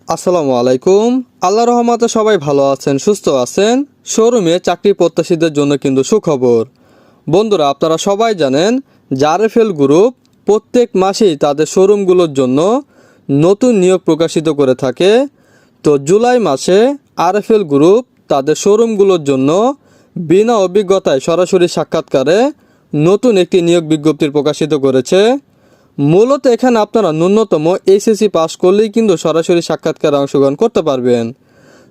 আসসালামু আলাইকুম। আল্লাহর রহমতে সবাই ভালো আছেন, সুস্থ আছেন। শোরুমে চাকরি প্রত্যাশীদের জন্য কিন্তু সুখবর। বন্ধুরা, আপনারা সবাই জানেন জারেফেল গ্রুপ প্রত্যেক মাসেই তাদের শোরুমগুলোর জন্য নতুন নিয়োগ প্রকাশিত করে থাকে। তো জুলাই মাসে আরএফএল গ্রুপ তাদের শোরুমগুলোর জন্য বিনা অভিজ্ঞতায় সরাসরি সাক্ষাৎকারে নতুন একটি নিয়োগ বিজ্ঞপ্তি প্রকাশিত করেছে। মূলত এখানে আপনারা ন্যূনতম এইচএসসি পাস করলেই কিন্তু সরাসরি সাক্ষাৎকারে অংশগ্রহণ করতে পারবেন।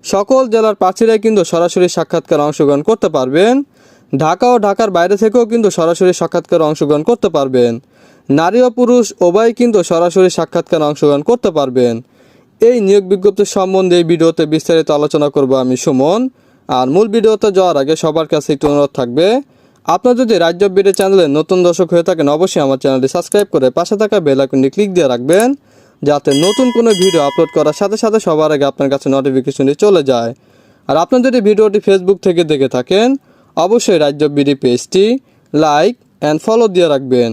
সকল জেলার প্রার্থীরাই কিন্তু সরাসরি সাক্ষাৎকারে অংশগ্রহণ করতে পারবেন। ঢাকা ও ঢাকার বাইরে থেকেও কিন্তু সরাসরি সাক্ষাৎকারে অংশগ্রহণ করতে পারবেন। নারী ও পুরুষ উভয় কিন্তু সরাসরি সাক্ষাৎকারে অংশগ্রহণ করতে পারবেন। এই নিয়োগ বিজ্ঞপ্তি সম্বন্ধে এই ভিডিওতে বিস্তারিত আলোচনা করব আমি সুমন। আর মূল ভিডিওতে যাওয়ার আগে সবার কাছে একটু অনুরোধ থাকবে, আপনারা যদি রাজ্য ভিডিও চ্যানেলে নতুন দর্শক হয়ে থাকেন অবশ্যই আমার চ্যানেলটি সাবস্ক্রাইব করে পাশে থাকা বেল আইকনটি ক্লিক দিয়ে রাখবেন, যাতে নতুন কোনো ভিডিও আপলোড করার সাথে সাথে সবার আগে আপনার কাছে নোটিফিকেশনটি চলে যায়। আর আপনারা যদি ভিডিওটি ফেসবুক থেকে দেখে থাকেন অবশ্যই রাজ্য বিডি পেজটি লাইক অ্যান্ড ফলো দিয়ে রাখবেন।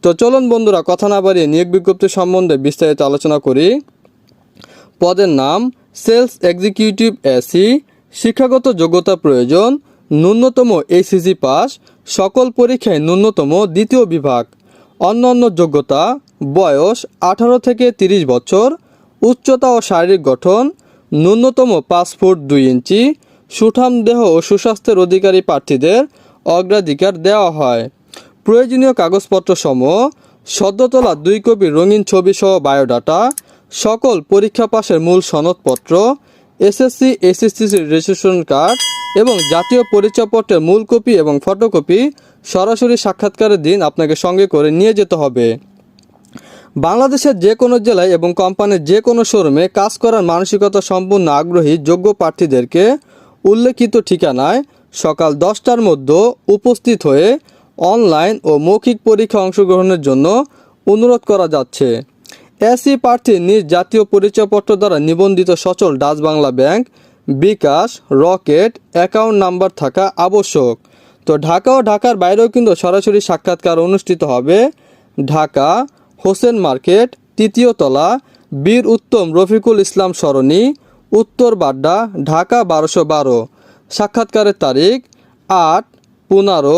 তো চলুন বন্ধুরা, কথা না বাড়িয়ে নিয়োগ বিজ্ঞপ্তি সম্বন্ধে বিস্তারিত আলোচনা করি। পদের নাম সেলস এক্সিকিউটিভ এসি। শিক্ষাগত যোগ্যতা প্রয়োজন ন্যূনতম এইচএসসি পাস, সকল পরীক্ষায় ন্যূনতম দ্বিতীয় বিভাগ। অন্যান্য যোগ্যতা বয়স 18 থেকে 30 বছর, উচ্চতা ও শারীরিক গঠন ন্যূনতম 5 ফুট 2 ইঞ্চি। সুঠাম দেহ ও সুস্বাস্থ্যের অধিকারী প্রার্থীদের অগ্রাধিকার দেওয়া হয়। প্রয়োজনীয় কাগজপত্র সমূহ সদ্য তোলা 2 কপি রঙিন ছবি সহ বায়োডাটা, সকল পরীক্ষা পাশের মূল সনদপত্র, এসএসসি এসএসসি রেজিস্ট্রেশন কার্ড এবং জাতীয় পরিচয়পত্রের মূল কপি এবং ফটোকপি সরাসরি সাক্ষাৎকারের দিন আপনাকে সঙ্গে করে নিয়ে যেতে হবে। বাংলাদেশের যে কোনো জেলায় এবং কোম্পানির যে কোনো শোরুমে কাজ করার মানসিকতা সম্পূর্ণ আগ্রহী যোগ্য প্রার্থীদেরকে উল্লেখিত ঠিকানায় সকাল 10টার মধ্যে উপস্থিত হয়ে অনলাইন ও মৌখিক পরীক্ষা অংশগ্রহণের জন্য অনুরোধ করা যাচ্ছে। এসি প্রার্থী নিজ জাতীয় পরিচয়পত্র দ্বারা নিবন্ধিত সচল ডাচ বাংলা ব্যাংক, বিকাশ, রকেট অ্যাকাউন্ট নাম্বার থাকা আবশ্যক। তো ঢাকা ও ঢাকার বাইরেও কিন্তু সরাসরি সাক্ষাৎকার অনুষ্ঠিত হবে। ঢাকা হোসেন মার্কেট, 3য় তলা, বীর উত্তম রফিকুল ইসলাম সরণি, উত্তর বাড্ডা, ঢাকা 1212। সাক্ষাৎকারের তারিখ 8, 15,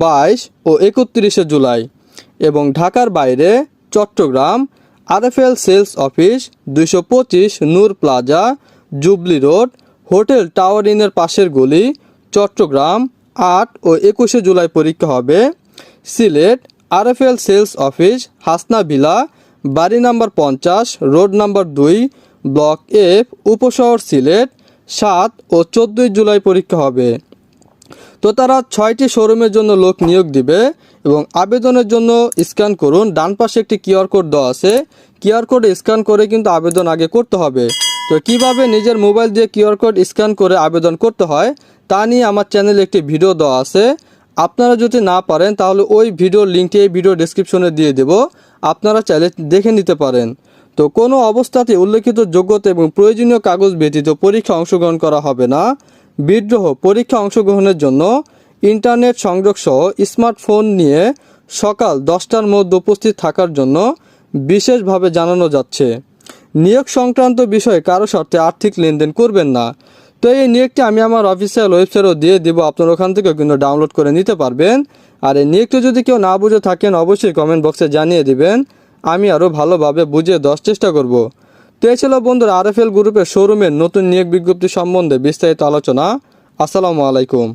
22 ও 31 জুলাই। এবং ঢাকার বাইরে Chittagong RFL sales office, 225 Noor plaza, Jubilee road, hotel tower ইনের পাশের গলি, চট্টগ্রাম 8 ও 21 জুলাই পরীক্ষা হবে। Sylhet RFL sales office, Hasna villa, বাড়ি number 50, road number 2, block F, Upashahar Sylhet, 7 ও 14 জুলাই পরীক্ষা হবে। তো তারা 6টি শোরুমের জন্য লোক নিয়োগ দিবে এবং আবেদনের জন্য স্ক্যান করুন। ডান পাশে একটি কিউআর কোড দেওয়া আছে, কিউআর কোড স্ক্যান করে কিন্তু আবেদন আগে করতে হবে। তো কিভাবে নিজের মোবাইল দিয়ে কিউআর কোড স্ক্যান করে আবেদন করতে হয় তা নিয়ে আমার চ্যানেলে একটি ভিডিও দেওয়া আছে। আপনারা যদি না পারেন তাহলে ওই ভিডিওর লিঙ্কটি এই ভিডিও ডেসক্রিপশনে দিয়ে দেব, আপনারা চাইলে দেখে নিতে পারেন। তো কোনো অবস্থাতে উল্লেখিত যোগ্যতা এবং প্রয়োজনীয় কাগজ ব্যতীত পরীক্ষা অংশগ্রহণ করা হবে না। বিদ্রোহ পরীক্ষা অংশগ্রহণের জন্য ইন্টারনেট সংযোগ সহ স্মার্টফোন নিয়ে সকাল 10টার মধ্যে উপস্থিত থাকার জন্য বিশেষভাবে জানানো যাচ্ছে। নিয়োগ সংক্রান্ত বিষয়ে কারো সাথে আর্থিক লেনদেন করবেন না। তো এই নিয়োগটি আমি আমার অফিসিয়াল ওয়েবসাইটও দিয়ে দেব, আপনারা ওখান থেকেও কিন্তু ডাউনলোড করে নিতে পারবেন। আর এই নিয়োগটি যদি কেউ না বুঝে থাকেন অবশ্যই কমেন্ট বক্সে জানিয়ে দিবেন, আমি আরও ভালোভাবে বুঝিয়ে দেওয়ার চেষ্টা করব। তো এই ছিল বন্ধুরা আরএফএল গ্রুপের শোরুমের নতুন নিয়োগ বিজ্ঞপ্তি সম্বন্ধে বিস্তারিত আলোচনা। আসসালামু আলাইকুম।